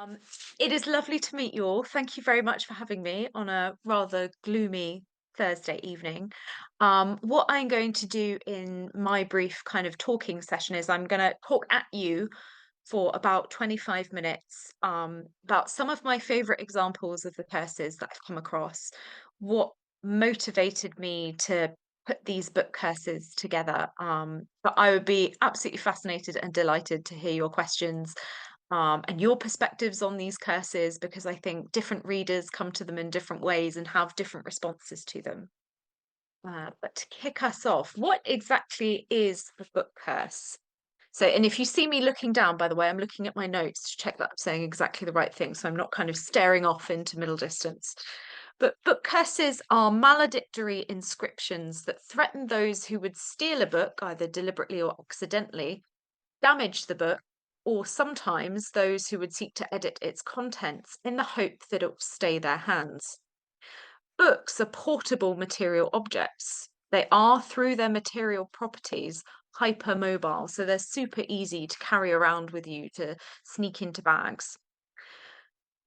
Um, it is lovely to meet you all. Thank you very much for having me on a rather gloomy Thursday evening. What I'm going to do in my brief kind of talking session is I'm going to talk at you for about 25 minutes about some of my favorite examples of the curses that I've come across, what motivated me to put these book curses together. But I would be absolutely fascinated and delighted to hear your questions and your perspectives on these curses because I think different readers come to them in different ways and have different responses to them. But to kick us off, what exactly is a book curse? So, and if you see me looking down, by the way, I'm looking at my notes to check that I'm saying exactly the right thing. So I'm not kind of staring off into middle distance. But book curses are maledictory inscriptions that threaten those who would steal a book, either deliberately or accidentally, damage the book, or sometimes those who would seek to edit its contents in the hope that it will stay their hands. Books are portable material objects. They are, through their material properties, hypermobile, so they're super easy to carry around with you to sneak into bags.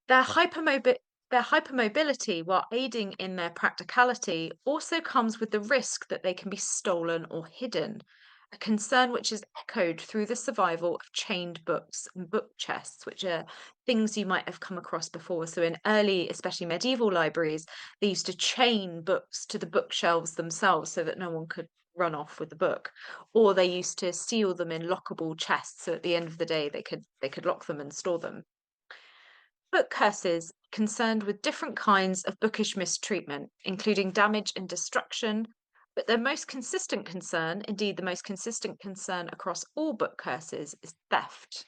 Their hypermobility, while aiding in their practicality, also comes with the risk that they can be stolen or hidden, a concern which is echoed through the survival of chained books and book chests, which are things you might have come across before. So, in early, especially medieval libraries, they used to chain books to the bookshelves themselves so that no one could run off with the book, or they used to seal them in lockable chests. So, at the end of the day, they could lock them and store them. Book curses concerned with different kinds of bookish mistreatment, including damage and destruction, but their most consistent concern, indeed the most consistent concern across all book curses, is theft.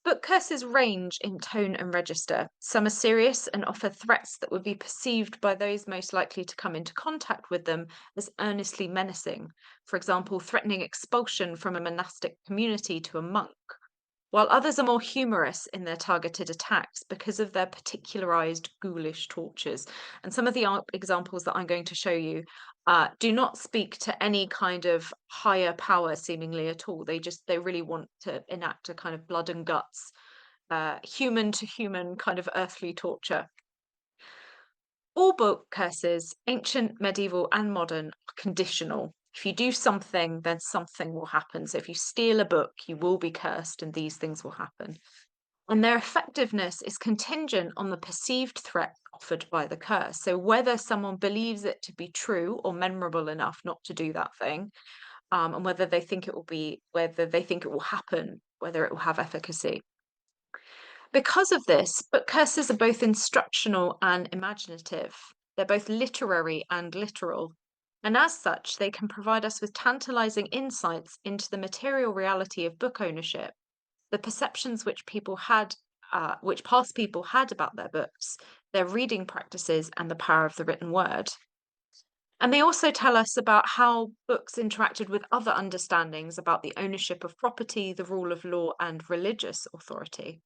Book curses range in tone and register. Some are serious and offer threats that would be perceived by those most likely to come into contact with them as earnestly menacing, for example, threatening expulsion from a monastic community to a monk, while others are more humorous in their targeted attacks because of their particularized ghoulish tortures. And some of the examples that I'm going to show you do not speak to any kind of higher power seemingly at all. They really want to enact a kind of blood and guts, human to human kind of earthly torture. All book curses, ancient, medieval, and modern, are conditional. If you do something, then something will happen. So if you steal a book, you will be cursed, and these things will happen. And their effectiveness is contingent on the perceived threat offered by the curse. So whether someone believes it to be true or memorable enough not to do that thing, and whether they think it will happen, whether it will have efficacy. Because of this, book curses are both instructional and imaginative. They're both literary and literal. And as such, they can provide us with tantalizing insights into the material reality of book ownership, the perceptions which past people had about their books, their reading practices, and the power of the written word. And they also tell us about how books interacted with other understandings about the ownership of property, the rule of law, and religious authority.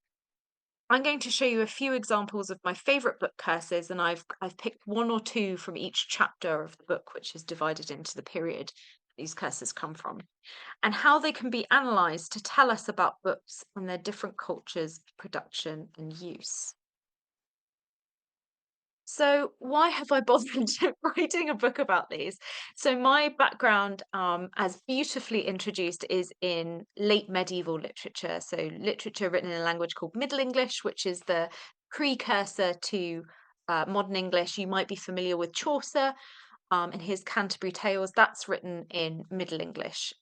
I'm going to show you a few examples of my favorite book curses, and I've picked one or two from each chapter of the book, which is divided into the period these curses come from, and how they can be analysed to tell us about books and their different cultures, production, and use. So, why have I bothered writing a book about these? So, my background, as beautifully introduced, is in late medieval literature. So, literature written in a language called Middle English, which is the precursor to modern English. You might be familiar with Chaucer and his Canterbury Tales. That's written in Middle English,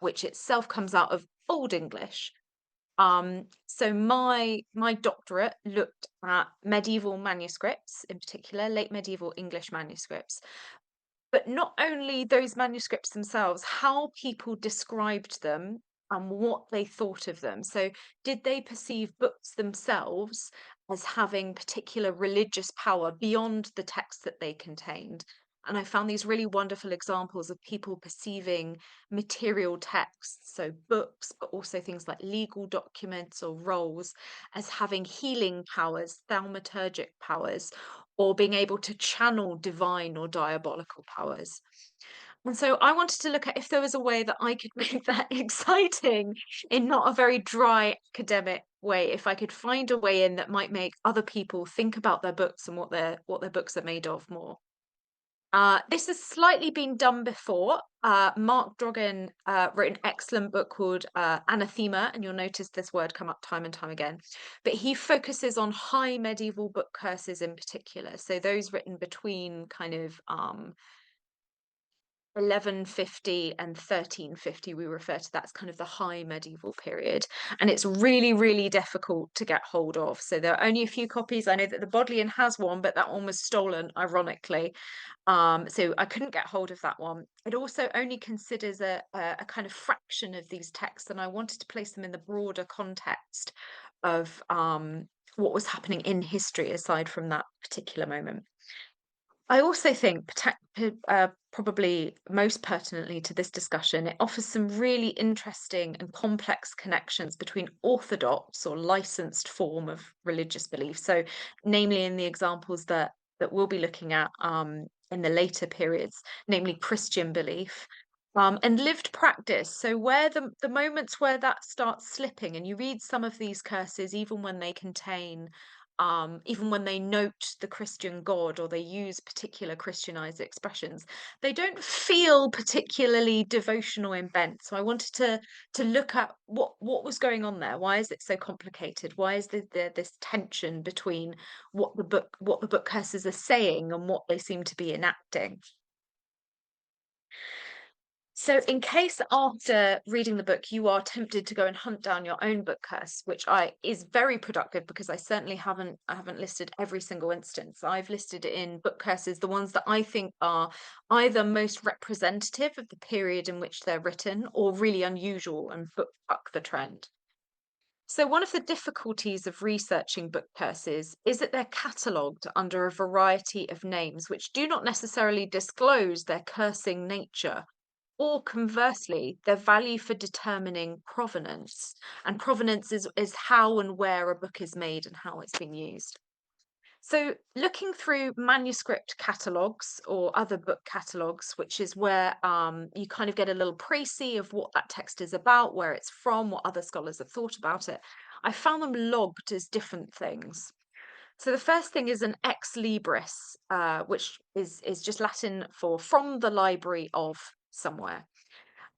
which itself comes out of Old English. So my doctorate looked at medieval manuscripts, in particular late medieval English manuscripts, but not only those manuscripts themselves, how people described them and what they thought of them. So did they perceive books themselves as having particular religious power beyond the text that they contained? And I found these really wonderful examples of people perceiving material texts, so books, but also things like legal documents or rolls, as having healing powers, thaumaturgic powers, or being able to channel divine or diabolical powers. And so I wanted to look at if there was a way that I could make that exciting in not a very dry academic way, if I could find a way in that might make other people think about their books and what their books are made of more. This has slightly been done before. Mark Drogan wrote an excellent book called Anathema, and you'll notice this word come up time and time again. But he focuses on high medieval book curses in particular. So those written between kind of 1150 and 1350, we refer to that as kind of the high medieval period. And it's really, really difficult to get hold of. So there are only a few copies. I know that the Bodleian has one, but that one was stolen, ironically. So I couldn't get hold of that one. It also only considers a kind of fraction of these texts, and I wanted to place them in the broader context of what was happening in history aside from that particular moment. I also think, probably most pertinently to this discussion, it offers some really interesting and complex connections between orthodox or licensed form of religious belief. So, namely in the examples that we'll be looking at in the later periods, namely Christian belief. And lived practice. So where the moments where that starts slipping, and you read some of these curses, even when they contain even when they note the Christian God or they use particular Christianized expressions, they don't feel particularly devotional in bent. So I wanted to look at what was going on there. Why is it so complicated? Why is there this tension between what the book curses are saying and what they seem to be enacting? So, in case after reading the book you are tempted to go and hunt down your own book curse, which I is very productive because I certainly haven't listed every single instance. I've listed in book curses the ones that I think are either most representative of the period in which they're written or really unusual and buck the trend. So, one of the difficulties of researching book curses is that they're catalogued under a variety of names which do not necessarily disclose their cursing nature or conversely, their value for determining provenance. And provenance is how and where a book is made and how it's been used. So, looking through manuscript catalogues or other book catalogues, which is where you kind of get a little précis of what that text is about, where it's from, what other scholars have thought about it, I found them logged as different things. So, the first thing is an ex libris, which is just Latin for from the library of somewhere.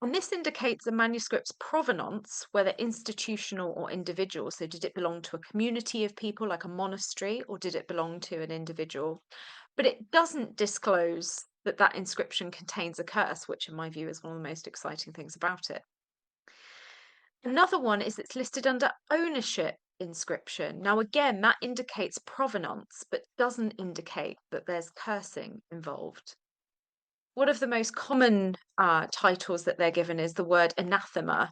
And this indicates a manuscript's provenance, whether institutional or individual. So, did it belong to a community of people like a monastery, or did it belong to an individual? But it doesn't disclose that that inscription contains a curse, which, in my view, is one of the most exciting things about it. Another one is it's listed under ownership inscription. Now, again, that indicates provenance, but doesn't indicate that there's cursing involved. One of the most common titles that they're given is the word anathema,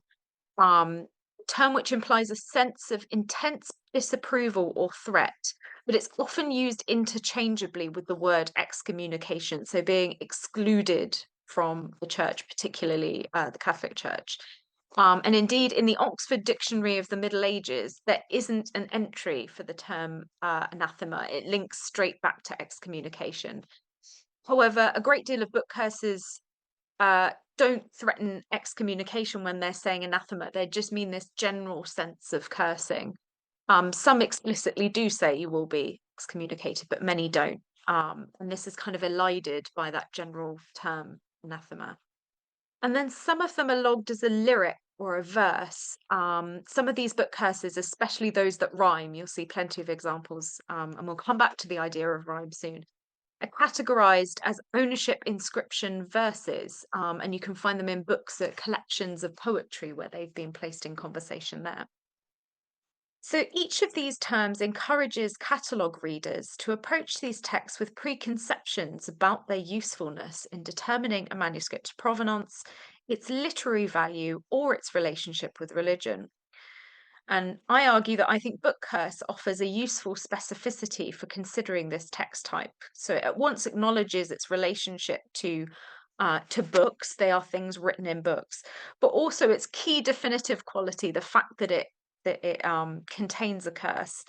um, term which implies a sense of intense disapproval or threat, but it's often used interchangeably with the word excommunication, so being excluded from the church, particularly the Catholic Church. And indeed, in the Oxford Dictionary of the Middle Ages, there isn't an entry for the term anathema. It links straight back to excommunication. However, a great deal of book curses don't threaten excommunication when they're saying anathema. They just mean this general sense of cursing. Some explicitly do say you will be excommunicated, but many don't. And this is kind of elided by that general term, anathema. And then some of them are logged as a lyric or a verse. Some of these book curses, especially those that rhyme, you'll see plenty of examples, and we'll come back to the idea of rhyme soon, are categorized as ownership inscription verses, and you can find them in books, collections of poetry where they've been placed in conversation there. So each of these terms encourages catalogue readers to approach these texts with preconceptions about their usefulness in determining a manuscript's provenance, its literary value, or its relationship with religion. And I argue that I think book curse offers a useful specificity for considering this text type. So it at once acknowledges its relationship to books, they are things written in books, but also its key definitive quality, the fact that it contains a curse.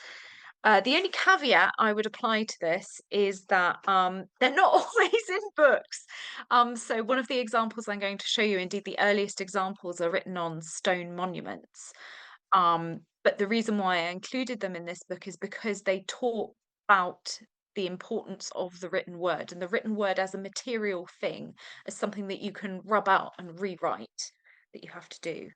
The only caveat I would apply to this is that they're not always in books. So one of the examples I'm going to show you, indeed the earliest examples, are written on stone monuments. But the reason why I included them in this book is because they talk about the importance of the written word and the written word as a material thing, as something that you can rub out and rewrite that you have to do.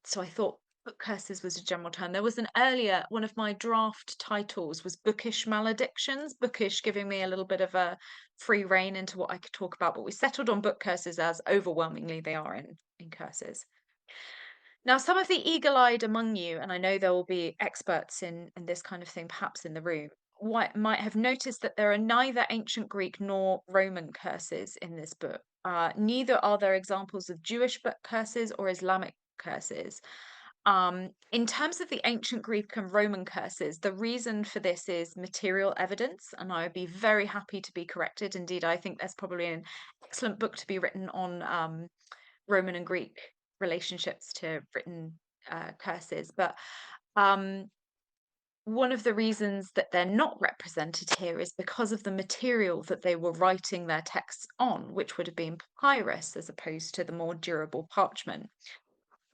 So I thought book curses was a general term. There was an earlier, one of my draft titles was bookish maledictions, bookish giving me a little bit of a free rein into what I could talk about, but we settled on book curses as overwhelmingly they are in curses. Now, some of the eagle-eyed among you, and I know there will be experts in this kind of thing perhaps in the room, might have noticed that there are neither ancient Greek nor Roman curses in this book. Neither are there examples of Jewish book curses or Islamic curses. In terms of the ancient Greek and Roman curses, the reason for this is material evidence, and I would be very happy to be corrected. Indeed, I think there's probably an excellent book to be written on Roman and Greek relationships to written curses. But um, one of the reasons that they're not represented here is because of the material that they were writing their texts on, which would have been papyrus as opposed to the more durable parchment.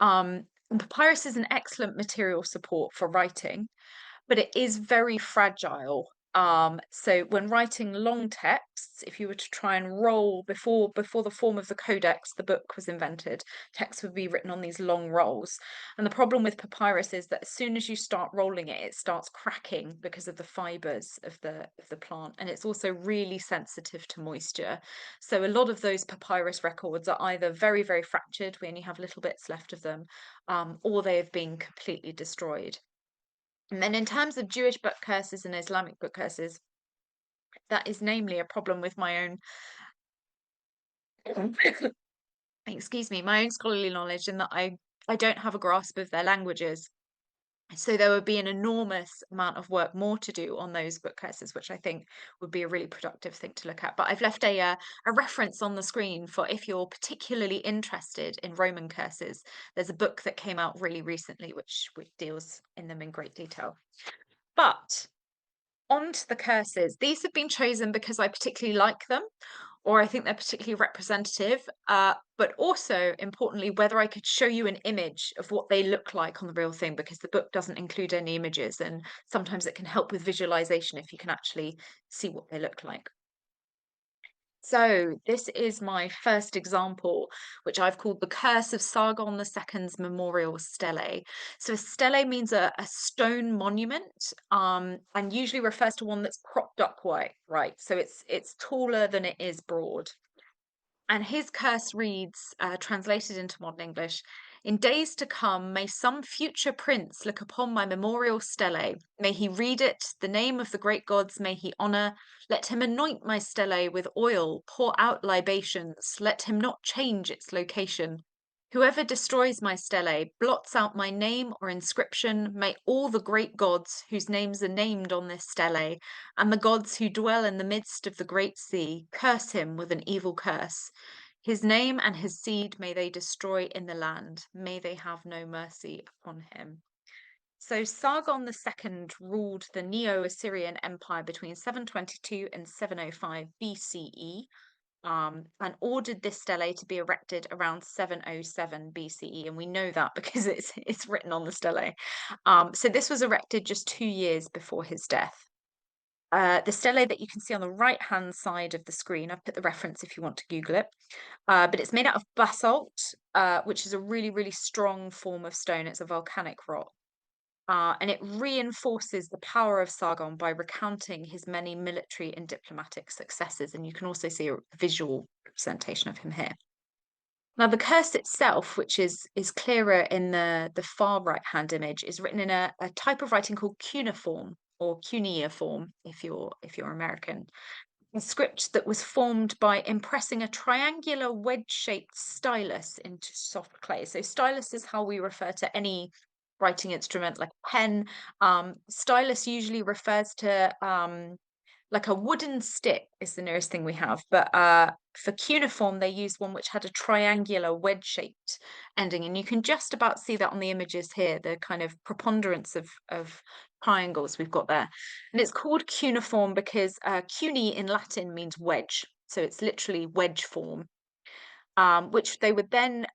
And papyrus is an excellent material support for writing, but it is very fragile. So when writing long texts, if you were to try and roll before the form of the codex, the book was invented, text would be written on these long rolls. And the problem with papyrus is that as soon as you start rolling it, it starts cracking because of the fibers of the plant, and it's also really sensitive to moisture. So a lot of those papyrus records are either very, very fractured, we only have little bits left of them, or they have been completely destroyed. And then in terms of Jewish book curses and Islamic book curses, that is namely a problem with my own, excuse me, my own scholarly knowledge in that I don't have a grasp of their languages. So there would be an enormous amount of work more to do on those book curses, which I think would be a really productive thing to look at. But I've left a reference on the screen for if you're particularly interested in Roman curses. There's a book that came out really recently which deals in them in great detail. But on to the curses. These have been chosen because I particularly like them, or I think they're particularly representative, but also importantly, whether I could show you an image of what they look like on the real thing, because the book doesn't include any images, and sometimes it can help with visualization if you can actually see what they look like. So this is my first example, which I've called the Curse of Sargon II's Memorial Stele. So a stele means a stone monument, and usually refers to one that's propped up right. So it's taller than it is broad. And his curse reads, translated into modern English, in days to come, may some future prince look upon my memorial stele. May he read it, the name of the great gods may he honor. Let him anoint my stele with oil, pour out libations. Let him not change its location. Whoever destroys my stele, blots out my name or inscription, may all the great gods whose names are named on this stele, and the gods who dwell in the midst of the great sea, curse him with an evil curse. His name and his seed may they destroy in the land. May they have no mercy upon him. So Sargon II ruled the Neo-Assyrian Empire between 722 and 705 BCE. And ordered this stele to be erected around 707 BCE, and we know that because it's written on the stele. So this was erected just 2 years before his death. The stele that you can see on the right-hand side of the screen, I've put the reference if you want to Google it, but it's made out of basalt, which is a really, really strong form of stone. It's a volcanic rock. And it reinforces the power of Sargon by recounting his many military and diplomatic successes. And you can also see a visual representation of him here. Now, the curse itself, which is clearer in the far right-hand image, is written in a type of writing called cuneiform or cuneiform, if you're American. A script that was formed by impressing a triangular wedge-shaped stylus into soft clay. So stylus is how we refer to any writing instrument like a pen. Stylus usually refers to like a wooden stick is the nearest thing we have, but for cuneiform they used one which had a triangular wedge-shaped ending, and you can just about see that on the images here, the kind of preponderance of triangles we've got there. And it's called cuneiform because cuni in Latin means wedge, so it's literally wedge form, which they would then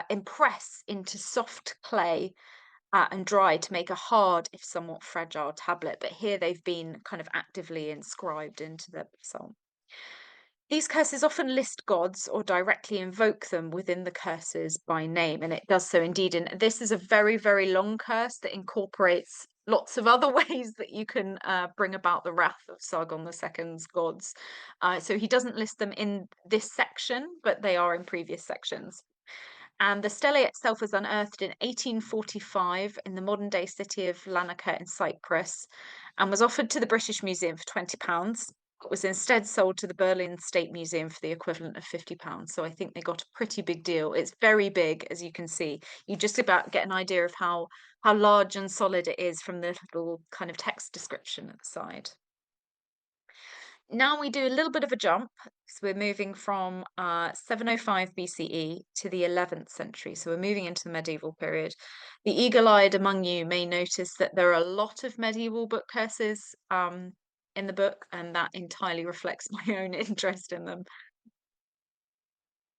impress into soft clay and dry to make a hard, if somewhat fragile, tablet. But here they've been kind of actively inscribed into the psalm. These curses often list gods or directly invoke them within the curses by name, and it does so indeed. And this is a very, very long curse that incorporates lots of other ways that you can bring about the wrath of Sargon II's gods. So he doesn't list them in this section, but they are in previous sections. And the stele itself was unearthed in 1845 in the modern day city of Larnaca in Cyprus and was offered to the British Museum for £20. It was instead sold to the Berlin State Museum for the equivalent of £50. So I think they got a pretty big deal. It's very big, as you can see. You just about get an idea of how large and solid it is from the little kind of text description at the side. Now we do a little bit of a jump. So we're moving from 705 BCE to the 11th century. So we're moving into the medieval period. The eagle-eyed among you may notice that there are a lot of medieval book curses in the book, and that entirely reflects my own interest in them.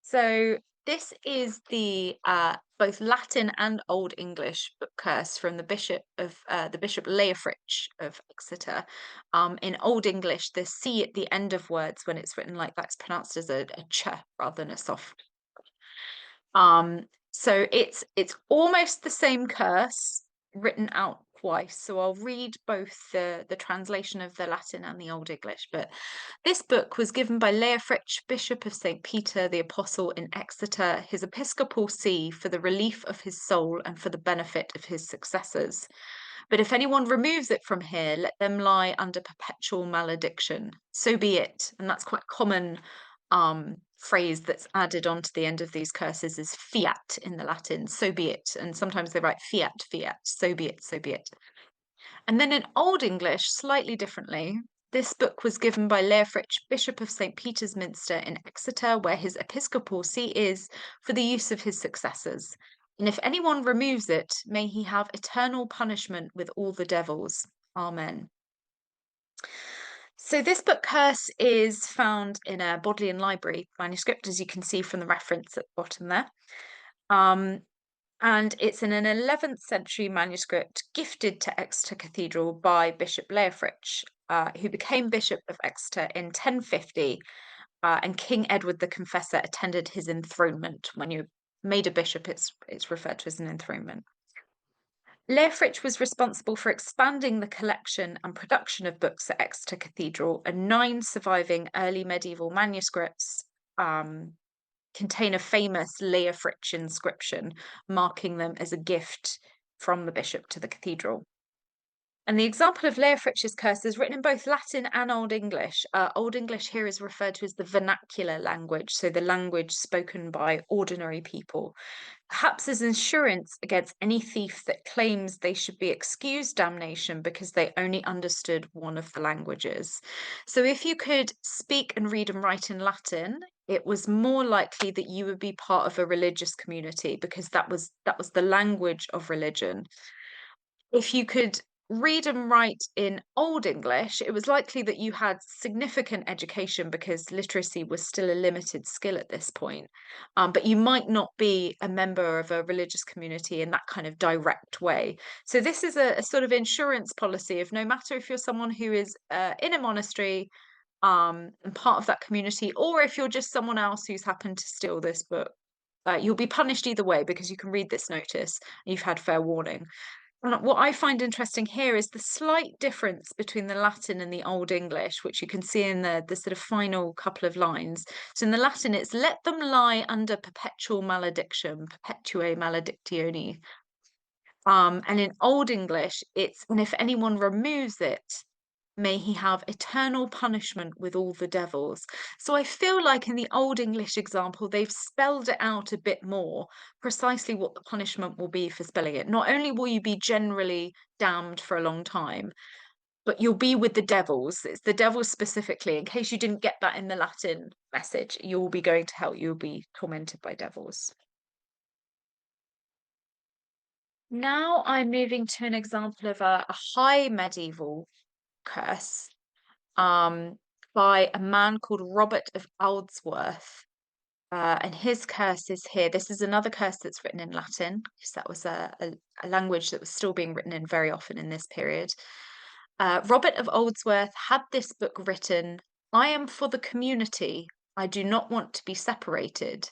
So this is the both Latin and Old English book curse from the Bishop Leofrich of Exeter. In Old English, the C at the end of words when it's written like that's pronounced as a ch rather than a soft. So it's almost the same curse written out twice. So I'll read both the translation of the Latin and the Old English. But this book was given by Leofrich, Bishop of St. Peter the Apostle in Exeter, his episcopal see for the relief of his soul and for the benefit of his successors. But if anyone removes it from here, let them lie under perpetual malediction. So be it. And that's quite common phrase that's added onto the end of these curses is fiat in the Latin, so be it. And sometimes they write fiat, fiat, so be it, so be it. And then in Old English, slightly differently, this book was given by Leofrich, Bishop of St. Peter's Minster in Exeter, where his episcopal see is, for the use of his successors. And if anyone removes it, may he have eternal punishment with all the devils. Amen. So this book curse is found in a Bodleian Library manuscript, as you can see from the reference at the bottom there. And it's in an 11th century manuscript gifted to Exeter Cathedral by Bishop Leofrich, who became Bishop of Exeter in 1050, and King Edward the Confessor attended his enthronement. When you're made a bishop, it's referred to as an enthronement. Leofrich was responsible for expanding the collection and production of books at Exeter Cathedral, and 9 surviving early medieval manuscripts contain a famous Leofrich inscription, marking them as a gift from the bishop to the cathedral. And the example of Leofrich's curse is written in both Latin and Old English. Old English here is referred to as the vernacular language, so the language spoken by ordinary people, perhaps as insurance against any thief that claims they should be excused damnation because they only understood one of the languages. So if you could speak and read and write in Latin, it was more likely that you would be part of a religious community because that was the language of religion. If you could read and write in Old English, it was likely that you had significant education because literacy was still a limited skill at this point. But you might not be a member of a religious community in that kind of direct way. So this is a sort of insurance policy of no matter if you're someone who is in a monastery and part of that community, or if you're just someone else who's happened to steal this book, you'll be punished either way because you can read this notice and you've had fair warning. And what I find interesting here is the slight difference between the Latin and the Old English, which you can see in the sort of final couple of lines. So in the Latin, it's let them lie under perpetual malediction, perpetuae maledictione. And in Old English, it's, and if anyone removes it, may he have eternal punishment with all the devils. So I feel like in the Old English example, they've spelled it out a bit more, precisely what the punishment will be for spelling it. Not only will you be generally damned for a long time, but you'll be with the devils. It's the devils specifically. In case you didn't get that in the Latin message, you'll be going to hell. You'll be tormented by devils. Now I'm moving to an example of a high medieval curse by a man called Robert of Aldsworth. And his curse is here. This is another curse that's written in Latin, because that was a language that was still being written in very often in this period. Robert of Oldsworth had this book written, I am for the community. I do not want to be separated.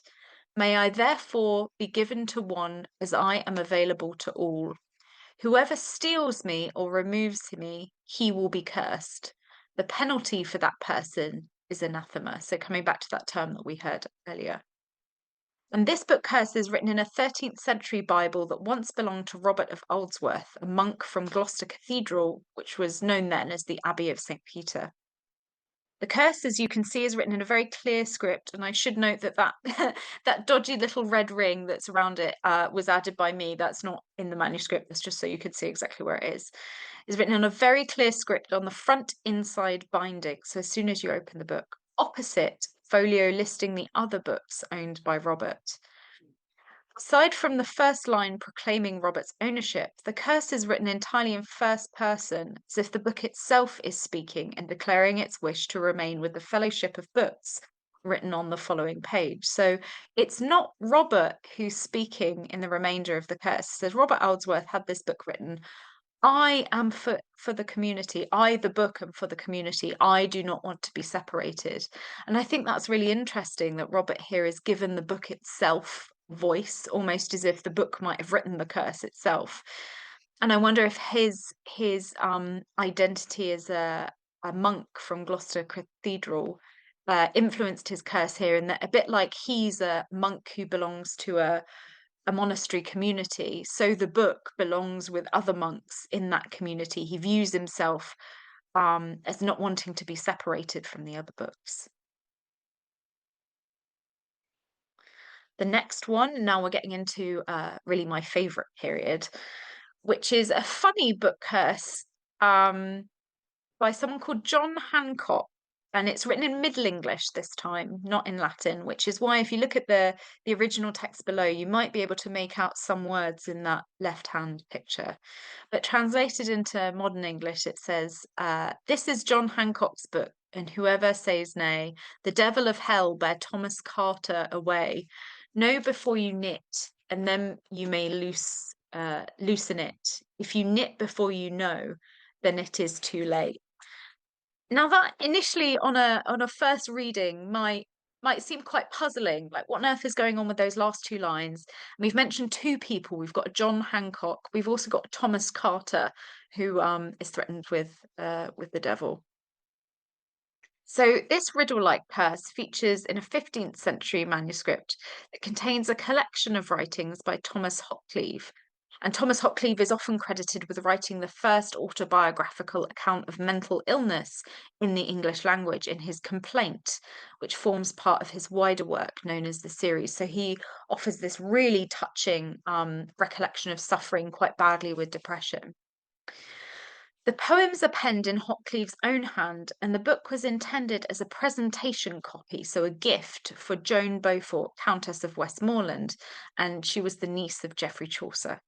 May I therefore be given to one as I am available to all. Whoever steals me or removes me, he will be cursed. The penalty for that person is anathema. So coming back to that term that we heard earlier. And this book curse is written in a 13th century Bible that once belonged to Robert of Oldsworth, a monk from Gloucester Cathedral, which was known then as the Abbey of St. Peter. The curse, as you can see, is written in a very clear script, and I should note that that dodgy little red ring that's around it was added by me. That's not in the manuscript. That's just so you could see exactly where it is. It's written on a very clear script on the front inside binding. So as soon as you open the book, opposite folio listing the other books owned by Robert. Aside from the first line proclaiming Robert's ownership, the curse is written entirely in first person, as if the book itself is speaking and declaring its wish to remain with the fellowship of books written on the following page. So it's not Robert who's speaking in the remainder of the curse. It says Robert Aldsworth had this book written. I am for the community. I, the book, am for the community. I do not want to be separated. And I think that's really interesting that Robert here is given the book itself voice, almost as if the book might have written the curse itself. And I wonder if his identity as a monk from Gloucester Cathedral influenced his curse here, and that a bit like he's a monk who belongs to a monastery community, so the book belongs with other monks in that community. He views himself as not wanting to be separated from the other books. The next one, now we're getting into really my favorite period, which is a funny book curse by someone called John Hancock. And it's written in Middle English this time, not in Latin, which is why if you look at the original text below, you might be able to make out some words in that left-hand picture. But translated into modern English, it says, this is John Hancock's book, and whoever says nay, the devil of hell bear Thomas Carter away. Know before you knit, and then you may loosen it. If you knit before you know, then it is too late. Now that initially on a first reading might seem quite puzzling, like what on earth is going on with those last two lines? And we've mentioned two people. We've got John Hancock. We've also got Thomas Carter, who is threatened with the devil. So this riddle-like curse features in a 15th century manuscript that contains a collection of writings by Thomas Hoccleve. And Thomas Hoccleve is often credited with writing the first autobiographical account of mental illness in the English language in his Complaint, which forms part of his wider work known as the series. So he offers this really touching recollection of suffering quite badly with depression. The poems are penned in Hoccleve's own hand, and the book was intended as a presentation copy, so a gift for Joan Beaufort, Countess of Westmoreland, and she was the niece of Geoffrey Chaucer.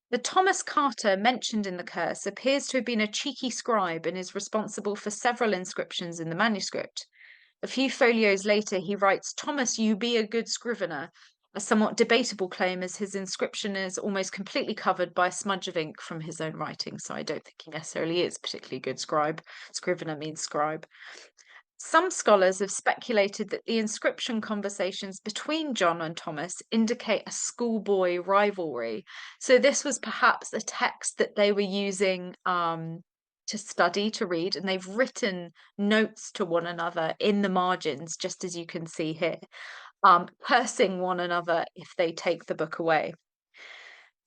The Thomas Carter mentioned in the curse appears to have been a cheeky scribe and is responsible for several inscriptions in the manuscript. A few folios later, he writes, Thomas, you be a good scrivener, a somewhat debatable claim as his inscription is almost completely covered by a smudge of ink from his own writing, so I don't think he necessarily is particularly good scribe. Scrivener means scribe. Some scholars have speculated that the inscription conversations between John and Thomas indicate a schoolboy rivalry. So this was perhaps a text that they were using to study, to read, and they've written notes to one another in the margins, just as you can see here, cursing one another if they take the book away.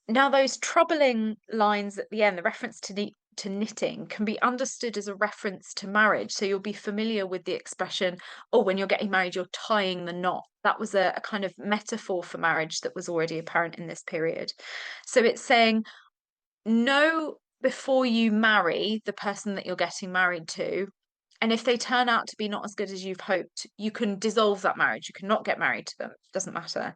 Now, those troubling lines at the end, the reference to knitting, can be understood as a reference to marriage. So you'll be familiar with the expression, oh, when you're getting married, you're tying the knot. That was a kind of metaphor for marriage that was already apparent in this period. So it's saying, know before you marry the person that you're getting married to. And if they turn out to be not as good as you've hoped, you can dissolve that marriage. You can not get married to them. It doesn't matter.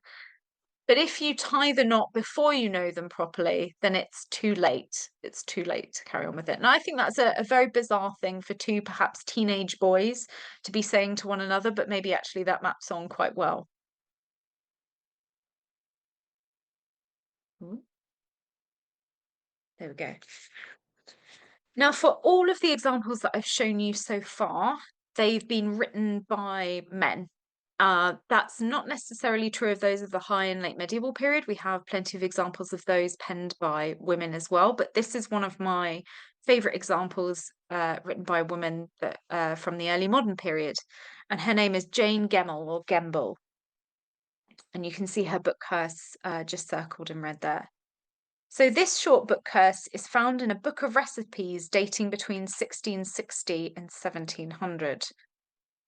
But if you tie the knot before you know them properly, then it's too late. It's too late to carry on with it. And I think that's a very bizarre thing for two perhaps teenage boys to be saying to one another, but maybe actually that maps on quite well. Ooh, there we go. Now, for all of the examples that I've shown you so far, they've been written by men. That's not necessarily true of those of the high and late medieval period. We have plenty of examples of those penned by women as well, but this is one of my favorite examples written by a woman that, from the early modern period, and her name is Jane Gemmell or Gemble, and you can see her book curse just circled in red there. So this short book curse is found in a book of recipes dating between 1660 and 1700.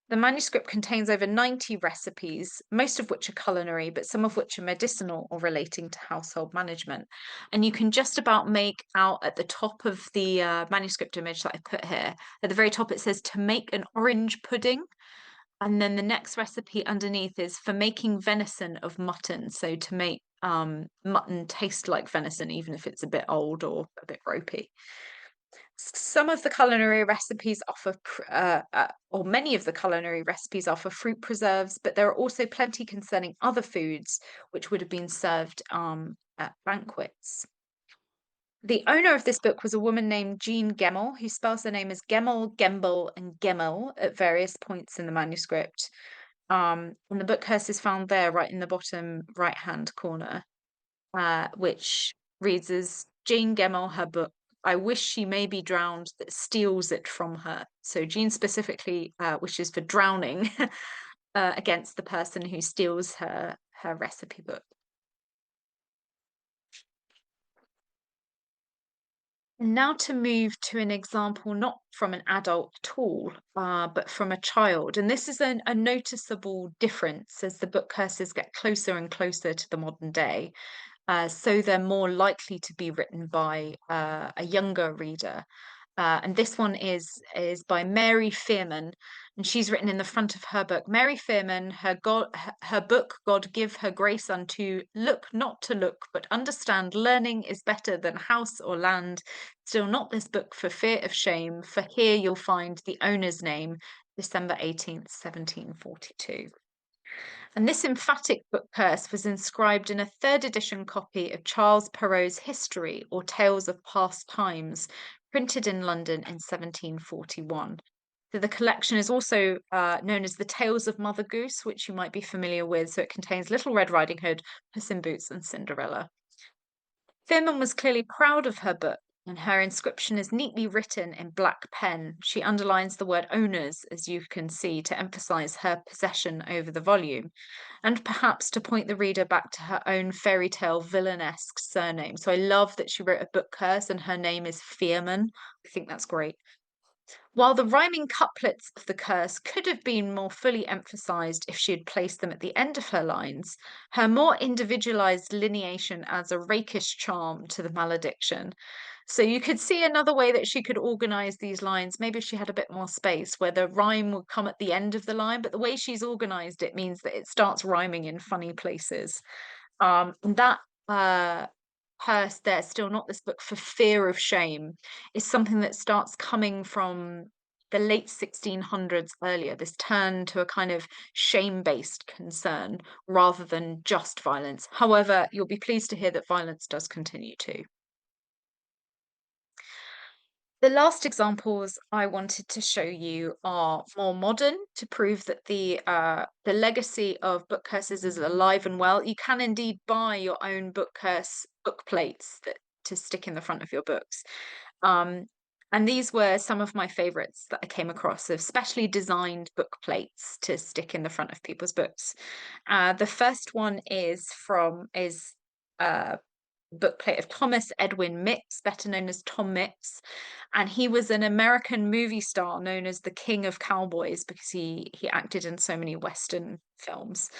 The manuscript contains over 90 recipes, most of which are culinary, but some of which are medicinal or relating to household management. And you can just about make out at the top of the manuscript image that I put here, at the very top it says to make an orange pudding. And then the next recipe underneath is for making venison of mutton. So to make mutton taste like venison, even if it's a bit old or a bit ropey. Some of the culinary recipes offer, or many of the culinary recipes offer fruit preserves, but there are also plenty concerning other foods which would have been served at banquets. The owner of this book was a woman named Jean Gemmell, who spells her name as Gemmell, Gemble, and Gemmell at various points in the manuscript. And the book curse is found there, right in the bottom right-hand corner, which reads as Jean Gemmell, her book. I wish she may be drowned that steals it from her. So Jean specifically wishes for drowning against the person who steals her recipe book. Now to move to an example not from an adult at all, but from a child. And this is a noticeable difference as the book curses get closer and closer to the modern day. So they're more likely to be written by a younger reader. And this one is by Mary Fearman, and she's written in the front of her book. Mary Fearman, her book, God give her grace unto look not to look, but understand learning is better than house or land. Still not this book for fear of shame, for here you'll find the owner's name, December 18th, 1742. And this emphatic book curse was inscribed in a third edition copy of Charles Perrault's History or Tales of Past Times, printed in London in 1741. So the collection is also known as the Tales of Mother Goose, which you might be familiar with. So it contains Little Red Riding Hood, Puss in Boots, and Cinderella. Fearman was clearly proud of her book, and her inscription is neatly written in black pen. She underlines the word owners, as you can see, to emphasize her possession over the volume, and perhaps to point the reader back to her own fairy tale villainesque surname. So I love that she wrote a book curse and her name is Fearman. I think that's great. While the rhyming couplets of the curse could have been more fully emphasized if she had placed them at the end of her lines, her more individualized lineation adds a rakish charm to the malediction. So you could see another way that she could organize these lines. Maybe if she had a bit more space where the rhyme would come at the end of the line, but the way she's organized it means that it starts rhyming in funny places. And that curse there, still not this book for fear of shame, is something that starts coming from the late 1600s earlier, this turn to a kind of shame-based concern rather than just violence. However, you'll be pleased to hear that violence does continue too. The last examples I wanted to show you are more modern to prove that the legacy of book curses is alive and well. You can indeed buy your own book curse book plates to stick in the front of your books. And these were some of my favorites that I came across of specially designed book plates to stick in the front of people's books. The first one is bookplate of Thomas Edwin Mix, better known as Tom Mix. And he was an American movie star known as the King of Cowboys because he acted in so many Western films.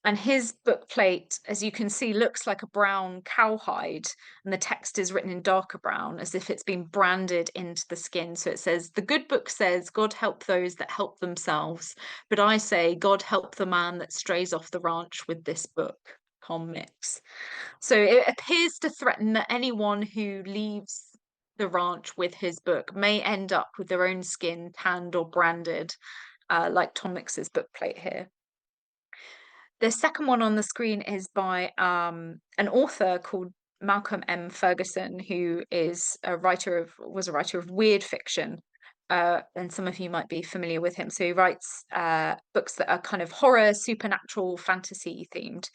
And his bookplate, as you can see, looks like a brown cowhide, and the text is written in darker brown as if it's been branded into the skin. So it says, "The good book says, God help those that help themselves, but I say, God help the man that strays off the ranch with this book." comics. So it appears to threaten that anyone who leaves the ranch with his book may end up with their own skin tanned or branded, like Tom Mix's bookplate here. The second one on the screen is by an author called Malcolm M. Ferguson, who was a writer of weird fiction. And some of you might be familiar with him. So he writes books that are kind of horror, supernatural, fantasy themed.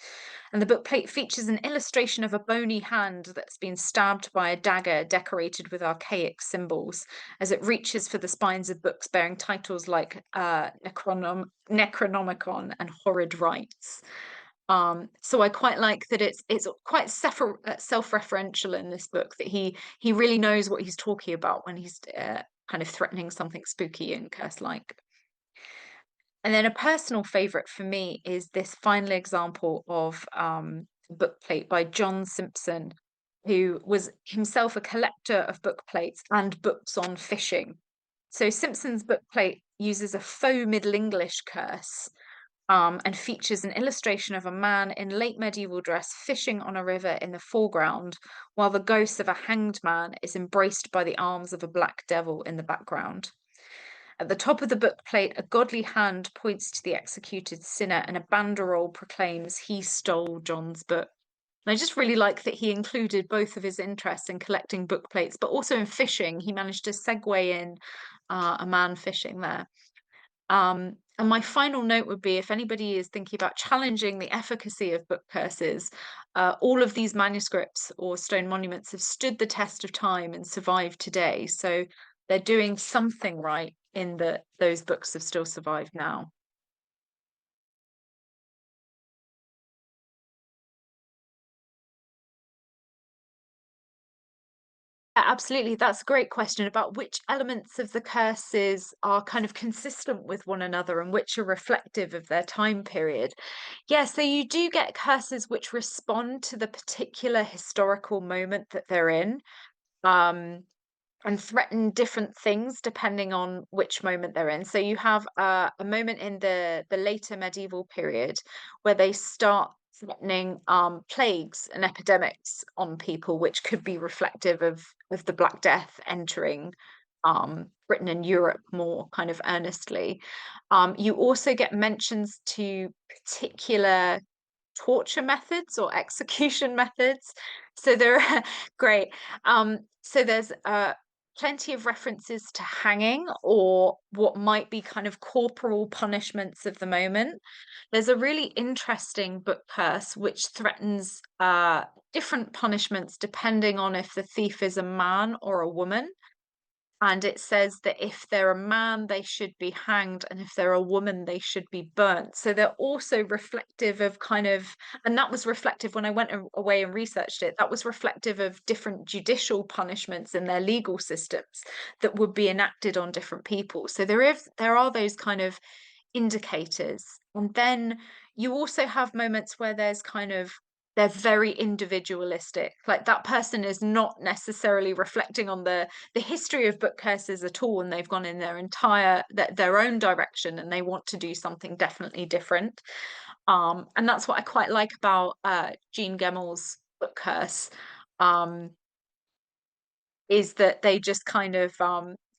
And the bookplate features an illustration of a bony hand that's been stabbed by a dagger decorated with archaic symbols as it reaches for the spines of books bearing titles like Necronomicon and Horrid Rites. So I quite like that it's quite self-referential in this book, that he really knows what he's talking about when he's kind of threatening something spooky and curse-like. And then a personal favorite for me is this final example of bookplate by John Simpson, who was himself a collector of bookplates and books on fishing. So Simpson's bookplate uses a faux Middle English curse and features an illustration of a man in late medieval dress fishing on a river in the foreground, while the ghost of a hanged man is embraced by the arms of a black devil in the background. At the top of the bookplate, a godly hand points to the executed sinner, and a banderole proclaims he stole John's book. And I just really like that he included both of his interests in collecting bookplates, but also in fishing. He managed to segue in a man fishing there. And my final note would be, if anybody is thinking about challenging the efficacy of book curses, all of these manuscripts or stone monuments have stood the test of time and survived today. So they're doing something right in that those books have still survived now. Absolutely. That's a great question about which elements of the curses are kind of consistent with one another and which are reflective of their time period. Yeah, so you do get curses which respond to the particular historical moment that they're in. Um, and threaten different things depending on which moment they're in. So you have a moment in the later medieval period where they start threatening plagues and epidemics on people, which could be reflective of the Black Death entering Britain and Europe more kind of earnestly. You also get mentions to particular torture methods or execution methods. So there are great. So there's plenty of references to hanging or what might be kind of corporal punishments of the moment. There's a really interesting book curse which threatens different punishments depending on if the thief is a man or a woman. And it says that if they're a man, they should be hanged, and if they're a woman, they should be burnt. So they're also reflective of kind of, and that was reflective when I went away and researched it, that was reflective of different judicial punishments in their legal systems that would be enacted on different people. So there are those kind of indicators. And then you also have moments where there's kind of they're very individualistic. Like that person is not necessarily reflecting on the history of book curses at all, and they've gone in their own direction, and they want to do something definitely different. And that's what I quite like about Jean Gemmel's book curse. Um, is that they just kind of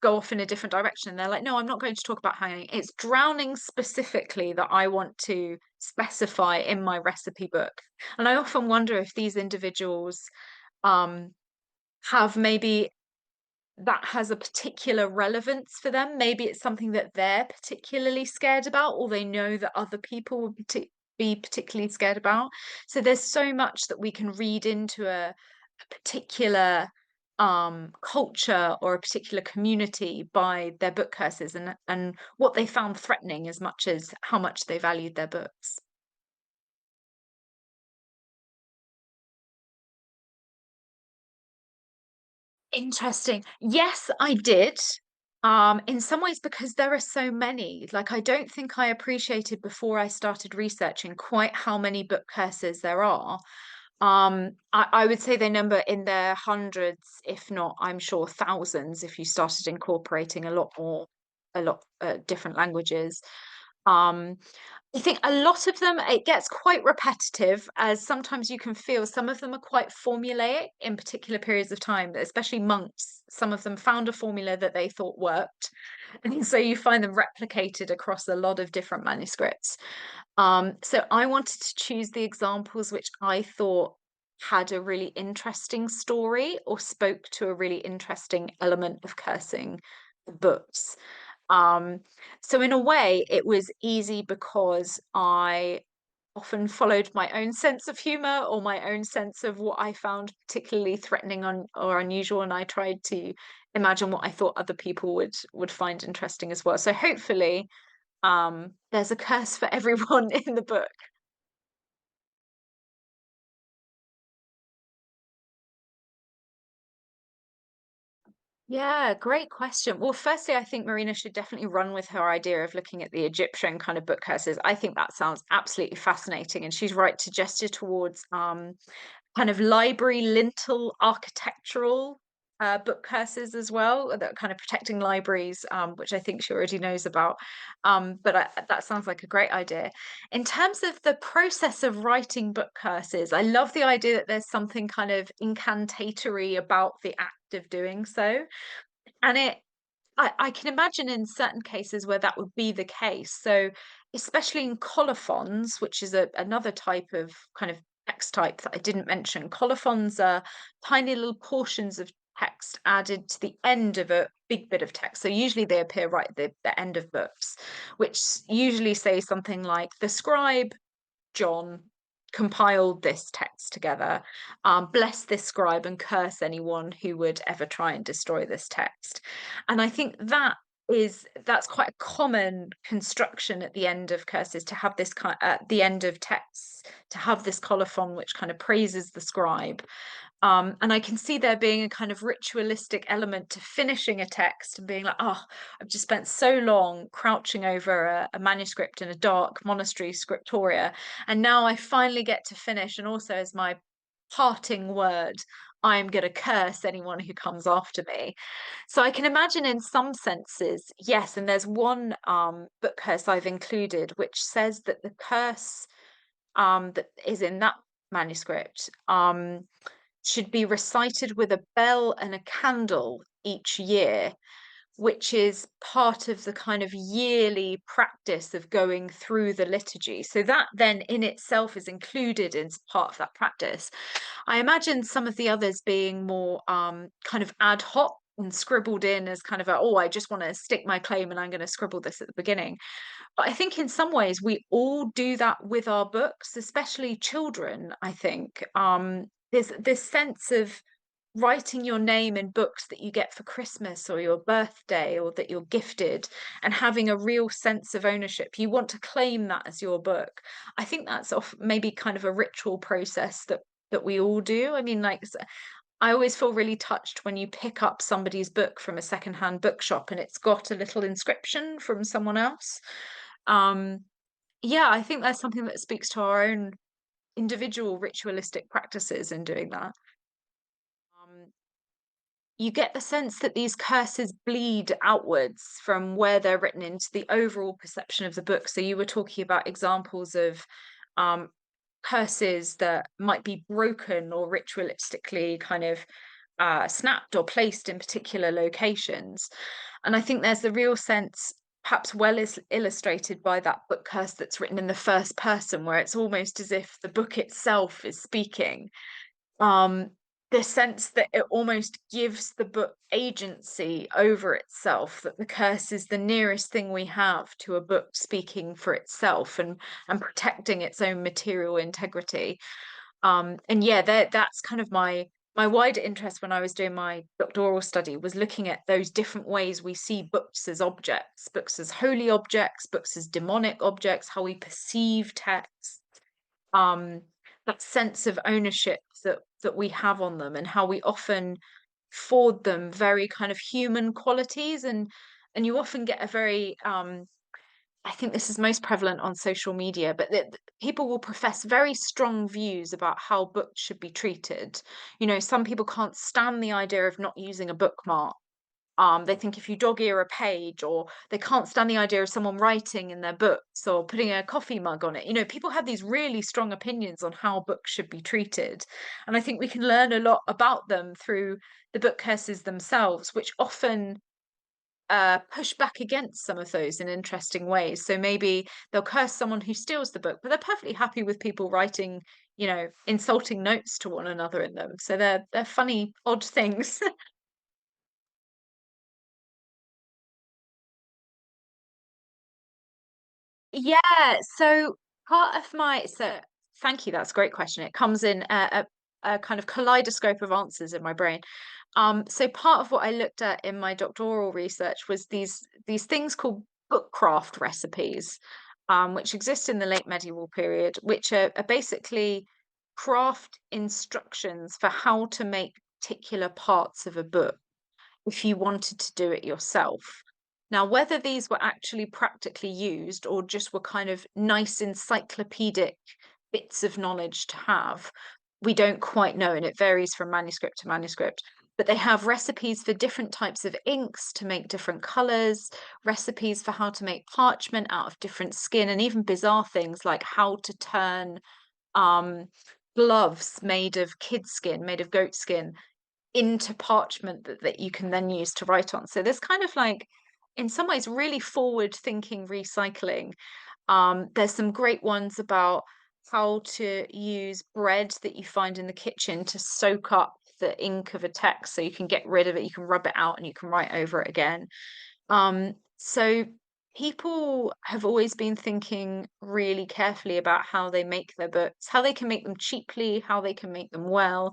go off in a different direction. They're like, no, I'm not going to talk about hanging. It's drowning specifically that I want to specify in my recipe book. And I often wonder if these individuals have maybe that has a particular relevance for them. Maybe it's something that they're particularly scared about, or they know that other people would be particularly scared about. So there's so much that we can read into a particular culture or a particular community by their book curses and what they found threatening as much as how much they valued their books. Interesting. Yes, I did. In some ways because there are so many. Like I don't think I appreciated before I started researching quite how many book curses there are. I would say they number in their hundreds, if not, I'm sure thousands, if you started incorporating a lot more, a lot different languages. Um, I think a lot of them, it gets quite repetitive, as sometimes you can feel some of them are quite formulaic in particular periods of time, especially monks. Some of them found a formula that they thought worked. And so you find them replicated across a lot of different manuscripts. So I wanted to choose the examples which I thought had a really interesting story or spoke to a really interesting element of cursing the books. Um, so in a way, it was easy because I often followed my own sense of humor or my own sense of what I found particularly threatening or unusual, and I tried to imagine what I thought other people would find interesting as well. So hopefully, there's a curse for everyone in the book. Yeah, great question. Well, firstly, I think Marina should definitely run with her idea of looking at the Egyptian kind of book curses. I think that sounds absolutely fascinating, and she's right to gesture towards kind of library lintel architectural book curses as well, that are kind of protecting libraries, which I think she already knows about. That sounds like a great idea. In terms of the process of writing book curses, I love the idea that there's something kind of incantatory about the act of doing so. And I can imagine in certain cases where that would be the case. So, especially in colophons, which is another type of kind of text type that I didn't mention. Colophons are tiny little portions of text added to the end of a big bit of text. So usually they appear right at the end of books, which usually say something like the scribe John compiled this text together. Bless this scribe and curse anyone who would ever try and destroy this text. And I think that's quite a common construction at the end of curses, to have this kind at the end of texts, to have this colophon which kind of praises the scribe. And I can see there being a kind of ritualistic element to finishing a text and being like, oh, I've just spent so long crouching over a manuscript in a dark monastery scriptoria, and now I finally get to finish. And also, as my parting word, I'm going to curse anyone who comes after me. So I can imagine in some senses, yes. And there's one book curse I've included which says that the curse that is in that manuscript should be recited with a bell and a candle each year, which is part of the kind of yearly practice of going through the liturgy. So that then in itself is included as part of that practice. I imagine some of the others being more kind of ad hoc and scribbled in as kind of a, oh, I just want to stick my claim and I'm going to scribble this at the beginning. But I think in some ways we all do that with our books, especially children, I think. There's this sense of writing your name in books that you get for Christmas or your birthday or that you're gifted, and having a real sense of ownership. You want to claim that as your book. I think that's off maybe kind of a ritual process that we all do. I mean, like I always feel really touched when you pick up somebody's book from a secondhand bookshop and it's got a little inscription from someone else. Um, yeah, I think that's something that speaks to our own individual ritualistic practices in doing that. Um, you get the sense that these curses bleed outwards from where they're written into the overall perception of the book. So you were talking about examples of um, curses that might be broken or ritualistically kind of snapped or placed in particular locations. And I think there's the real sense, perhaps well is illustrated by that book curse that's written in the first person, where it's almost as if the book itself is speaking. um the sense that it almost gives the book agency over itself, that the curse is the nearest thing we have to a book speaking for itself and protecting its own material integrity. And yeah, that's kind of my wider interest when I was doing my doctoral study, was looking at those different ways we see books as objects, books as holy objects, books as demonic objects, how we perceive text, um, that sense of ownership that we have on them, and how we often afford them very kind of human qualities. And you often get a very I think this is most prevalent on social media, but that people will profess very strong views about how books should be treated. You know, some people can't stand the idea of not using a bookmark. They think if you dog ear a page, or they can't stand the idea of someone writing in their books or putting a coffee mug on it. People have these really strong opinions on how books should be treated. And I think we can learn a lot about them through the book curses themselves, which often push back against some of those in interesting ways. So maybe they'll curse someone who steals the book, but they're perfectly happy with people writing, insulting notes to one another in them. So they're funny, odd things. Yeah, so thank you, that's a great question. It comes in a kind of kaleidoscope of answers in my brain. So part of what I looked at in my doctoral research was these things called bookcraft recipes, which exist in the late medieval period, which are basically craft instructions for how to make particular parts of a book if you wanted to do it yourself. Now, whether these were actually practically used or just were kind of nice encyclopedic bits of knowledge to have, we don't quite know, and it varies from manuscript to manuscript. But they have recipes for different types of inks to make different colors, recipes for how to make parchment out of different skin, and even bizarre things like how to turn um, gloves made of kid skin, made of goat skin, into parchment that you can then use to write on. So there's kind of like, in some ways, really forward thinking recycling. There's some great ones about how to use bread that you find in the kitchen to soak up the ink of a text so you can get rid of it, you can rub it out and you can write over it again. So people have always been thinking really carefully about how they make their books, how they can make them cheaply, how they can make them well.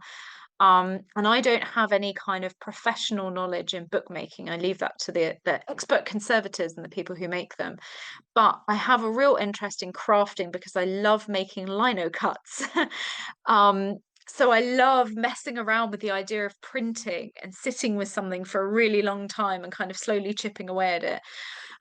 And I don't have any kind of professional knowledge in bookmaking. I leave that to the expert conservators and the people who make them. But I have a real interest in crafting because I love making lino cuts. um, so I love messing around with the idea of printing and sitting with something for a really long time and kind of slowly chipping away at it.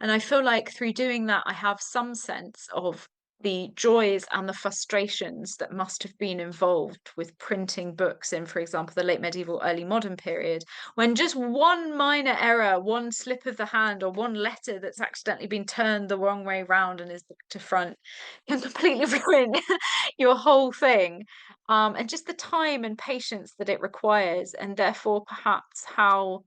And I feel like through doing that, I have some sense of the joys and the frustrations that must have been involved with printing books in, for example, the late medieval, early modern period, when just one minor error, one slip of the hand, or one letter that's accidentally been turned the wrong way round and is to front can completely ruin your whole thing. And just the time and patience that it requires, and therefore perhaps how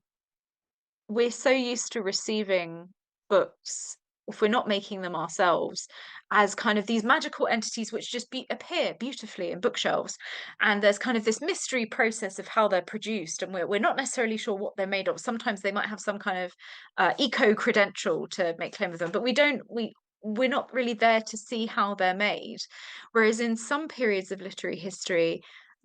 we're so used to receiving books, if we're not making them ourselves, as kind of these magical entities which just appear beautifully in bookshelves. And there's kind of this mystery process of how they're produced, and we're not necessarily sure what they're made of. Sometimes they might have some kind of eco credential to make claim of them, but we're not really there to see how they're made. Whereas in some periods of literary history,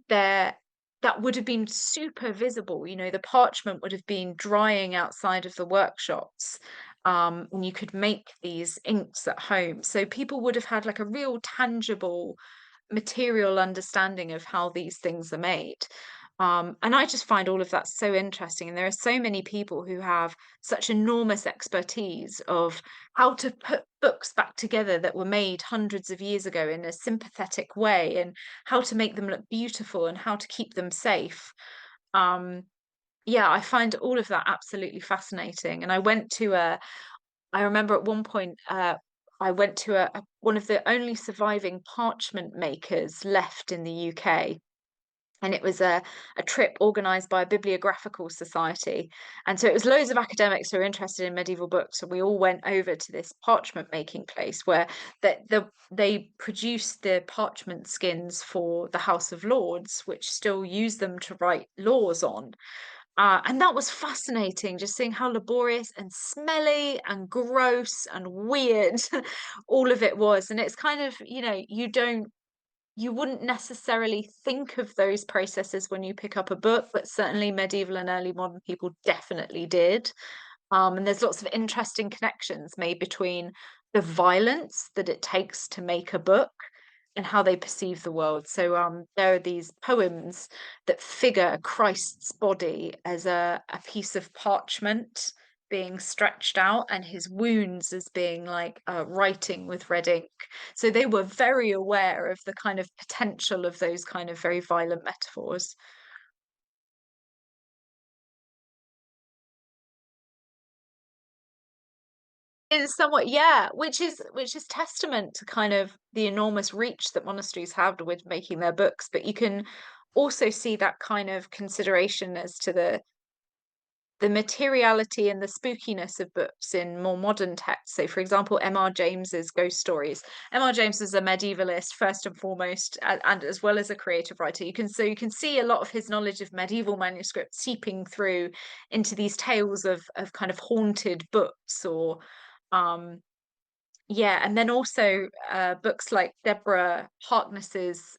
they're that would have been super visible. The parchment would have been drying outside of the workshops, and you could make these inks at home. So people would have had like a real tangible material understanding of how these things are made. And I just find all of that so interesting. And there are so many people who have such enormous expertise of how to put books back together that were made hundreds of years ago in a sympathetic way, and how to make them look beautiful and how to keep them safe. Um, yeah, I find all of that absolutely fascinating. And I remember at one point, I went to one of the only surviving parchment makers left in the UK. And it was a trip organized by a bibliographical society. And so it was loads of academics who are interested in medieval books. And we all went over to this parchment making place where they produced the parchment skins for the House of Lords, which still use them to write laws on. And that was fascinating, just seeing how laborious and smelly and gross and weird all of it was. And it's kind of, you wouldn't necessarily think of those processes when you pick up a book, but certainly medieval and early modern people definitely did. And there's lots of interesting connections made between the violence that it takes to make a book and how they perceive the world. So there are these poems that figure Christ's body as a piece of parchment being stretched out, and his wounds as being like writing with red ink. So they were very aware of the kind of potential of those kind of very violent metaphors. in somewhat, yeah, which is testament to kind of the enormous reach that monasteries have with making their books. But you can also see that kind of consideration as to the materiality and the spookiness of books in more modern texts. So, for example, M.R. James's ghost stories. M.R. James was a medievalist first and foremost, and as well as a creative writer. You can see a lot of his knowledge of medieval manuscripts seeping through into these tales of kind of haunted books or um yeah, and then also books like Deborah Harkness's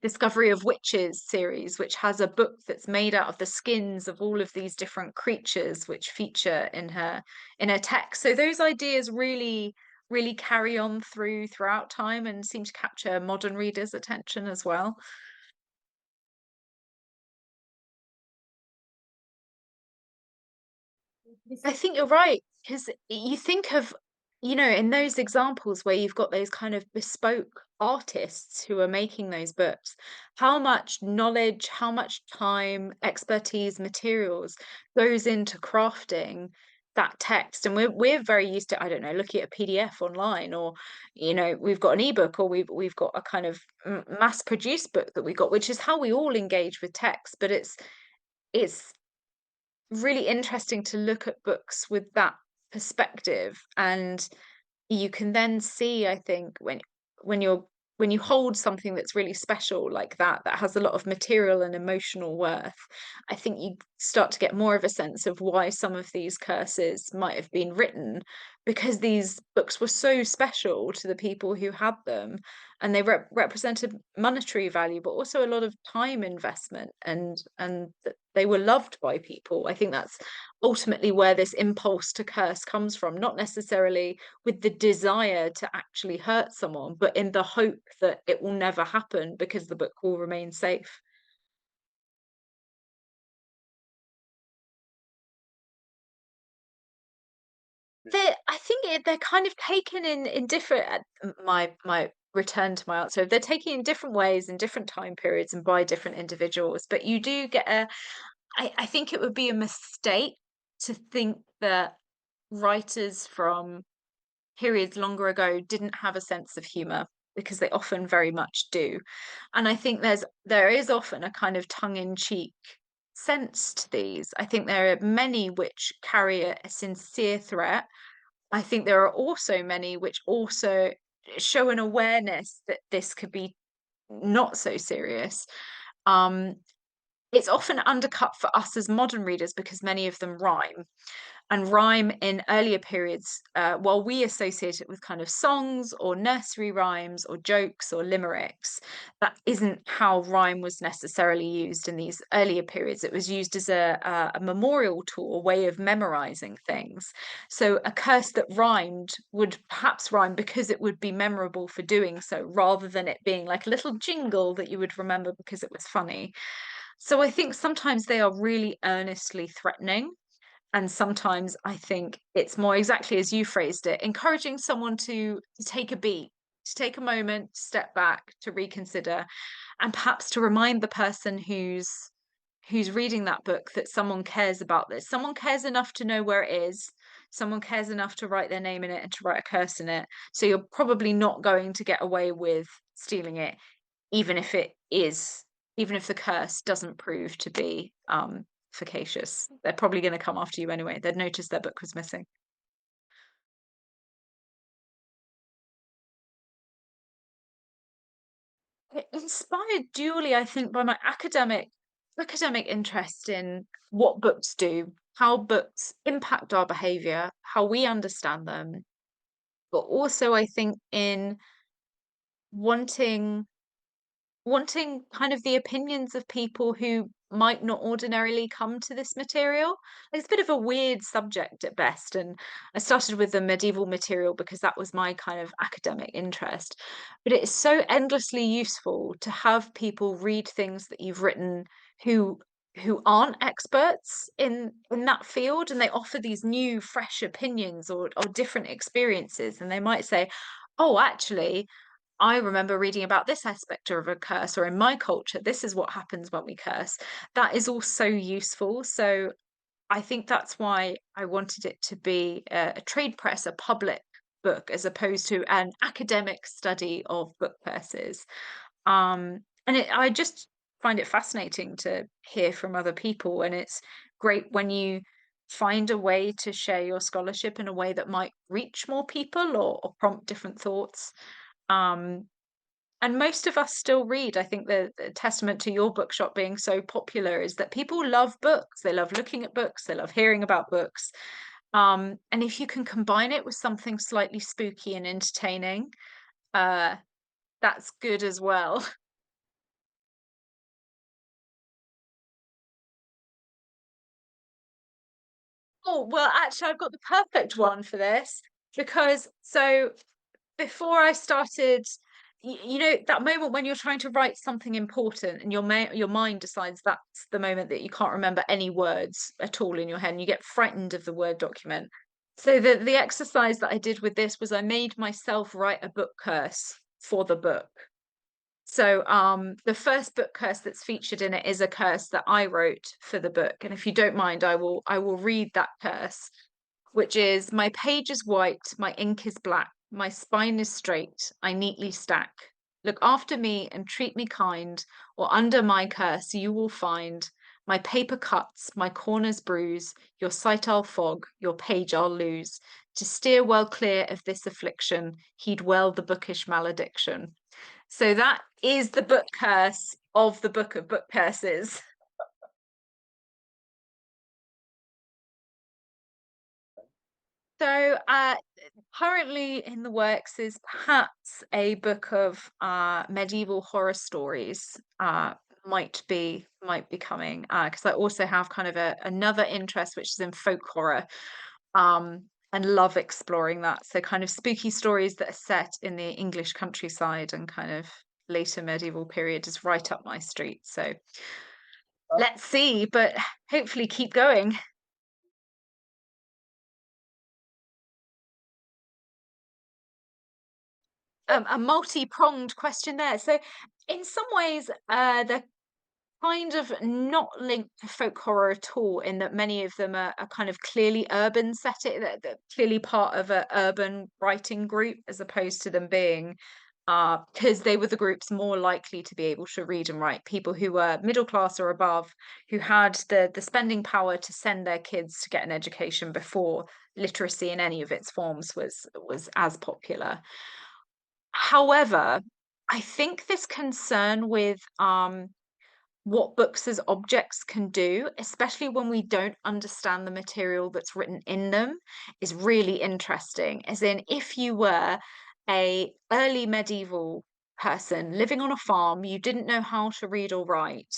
Discovery of Witches series, which has a book that's made out of the skins of all of these different creatures which feature in her text. So those ideas really carry on throughout time and seem to capture modern readers' attention as well. I think you're right, because you think of, in those examples where you've got those kind of bespoke artists who are making those books, how much knowledge, how much time, expertise, materials goes into crafting that text. And we're very used to, I don't know, looking at a PDF online, or we've got an ebook, or we've got a kind of mass produced book that we got, which is how we all engage with text. But it's really interesting to look at books with that perspective, and you can then see, I think, when you're when you hold something that's really special like that has a lot of material and emotional worth. I think you start to get more of a sense of why some of these curses might have been written, because these books were so special to the people who had them, and they represented monetary value but also a lot of time investment, and that they were loved by people. I think that's ultimately where this impulse to curse comes from, not necessarily with the desire to actually hurt someone, but in the hope that it will never happen because the book will remain safe. I think they're kind of taken in different. My return to my answer. They're taken in different ways in different time periods and by different individuals. But you do get a. I think it would be a mistake to think that writers from periods longer ago didn't have a sense of humor, because they often very much do. And I think there is often a kind of tongue-in-cheek sense to these. I think there are many which carry a sincere threat. I think there are also many which also show an awareness that this could be not so serious. Um, it's often undercut for us as modern readers because many of them rhyme, and rhyme in earlier periods, while we associate it with kind of songs or nursery rhymes or jokes or limericks, that isn't how rhyme was necessarily used in these earlier periods. It was used as a memorial tool, a way of memorizing things. So a curse that rhymed would perhaps rhyme because it would be memorable for doing so, rather than it being like a little jingle that you would remember because it was funny. So I think sometimes they are really earnestly threatening, and sometimes I think it's more exactly as you phrased it, encouraging someone to take a beat, to take a moment, to step back, to reconsider, and perhaps to remind the person who's reading that book that someone cares about this. Someone cares enough to know where it is. Someone cares enough to write their name in it and to write a curse in it. So you're probably not going to get away with stealing it, even if it is, even if the curse doesn't prove to be efficacious. They're probably going to come after you anyway. They'd noticed their book was missing. It inspired duly, I think, by my academic interest in what books do, how books impact our behavior, how we understand them, but also I think in wanting kind of the opinions of people who might not ordinarily come to this material. Like, it's a bit of a weird subject at best. And I started with the medieval material because that was my kind of academic interest. But it's so endlessly useful to have people read things that you've written who aren't experts in that field, and they offer these new fresh opinions or different experiences, and they might say, oh, actually, I remember reading about this aspect of a curse, or in my culture, this is what happens when we curse. That is all so useful. So I think that's why I wanted it to be a trade press, a public book, as opposed to an academic study of book presses. I just find it fascinating to hear from other people, and it's great when you find a way to share your scholarship in a way that might reach more people or prompt different thoughts. Um, and most of us still read. I think the testament to your bookshop being so popular is that people love books. They love looking at books. They love hearing about books. And if you can combine it with something slightly spooky and entertaining, uh, that's good as well. Oh, well, actually, I've got the perfect one for this because before I started, you know, that moment when you're trying to write something important and your mind decides that's the moment that you can't remember any words at all in your head and you get frightened of the Word document. So the exercise that I did with this was I made myself write a book curse for the book. So the first book curse that's featured in it is a curse that I wrote for the book. And if you don't mind, I will read that curse, which is my page is white, my ink is black, my spine is straight, I neatly stack. Look after me and treat me kind, or under my curse you will find my paper cuts, my corners bruise, your sight I'll fog, your page I'll lose. To steer well clear of this affliction, heed well the bookish malediction. So that is the book curse of the Book of Book Curses. So currently in the works is perhaps a book of medieval horror stories. Might be coming because I also have kind of another interest which is in folk horror, and love exploring that. So kind of spooky stories that are set in the English countryside and kind of later medieval period is right up my street. So let's see, but hopefully keep going. A multi-pronged question there. So in some ways, they're kind of not linked to folk horror at all, in that many of them are kind of clearly urban setting, that clearly part of a urban writing group, as opposed to them being because they were the groups more likely to be able to read and write, people who were middle class or above, who had the spending power to send their kids to get an education before literacy in any of its forms was as popular. However, I think this concern with what books as objects can do, especially when we don't understand the material that's written in them, is really interesting. As in, if you were a early medieval person living on a farm, you didn't know how to read or write,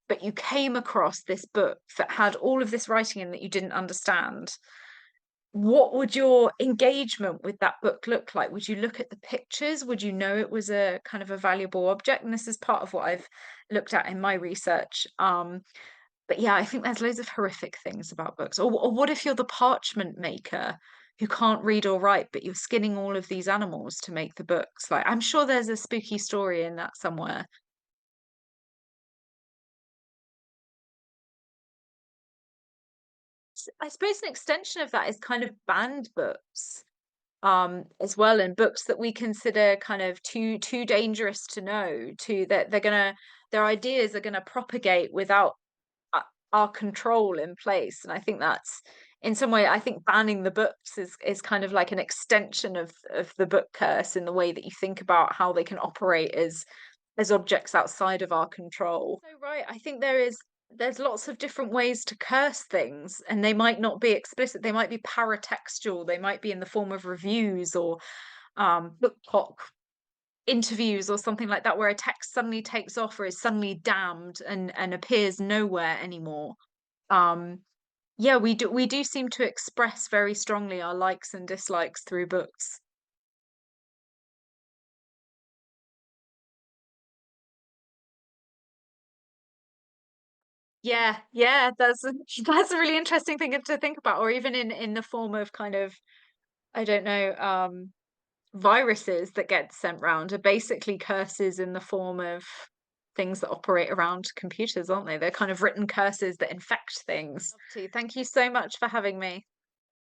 but you came across this book that had all of this writing in that you didn't understand, what would your engagement with that book look like? Would you look at the pictures? Would you know it was a kind of a valuable object? And this is part of what I've looked at in my research. But yeah, I think there's loads of horrific things about books. Or what if you're the parchment maker who can't read or write, but you're skinning all of these animals to make the books? Like, I'm sure there's a spooky story in that somewhere. I suppose an extension of that is kind of banned books, as well, and books that we consider kind of too dangerous to know, to that their ideas are gonna propagate without uh, our control in place. And I think that's, in some way, I think banning the books is kind of like an extension of the book curse, in the way that you think about how they can operate as objects outside of our control. So right, I think there's lots of different ways to curse things, and they might not be explicit. They might be paratextual. They might be in the form of reviews or book talk interviews or something like that, where a text suddenly takes off or is suddenly damned and appears nowhere anymore. Um, yeah, we do seem to express very strongly our likes and dislikes through books. Yeah, yeah, that's that's a really interesting thing to think about. Or even in the form of kind of, I don't know, viruses that get sent round are basically curses in the form of things that operate around computers, aren't they? They're kind of written curses that infect things. Love to. Thank you so much for having me.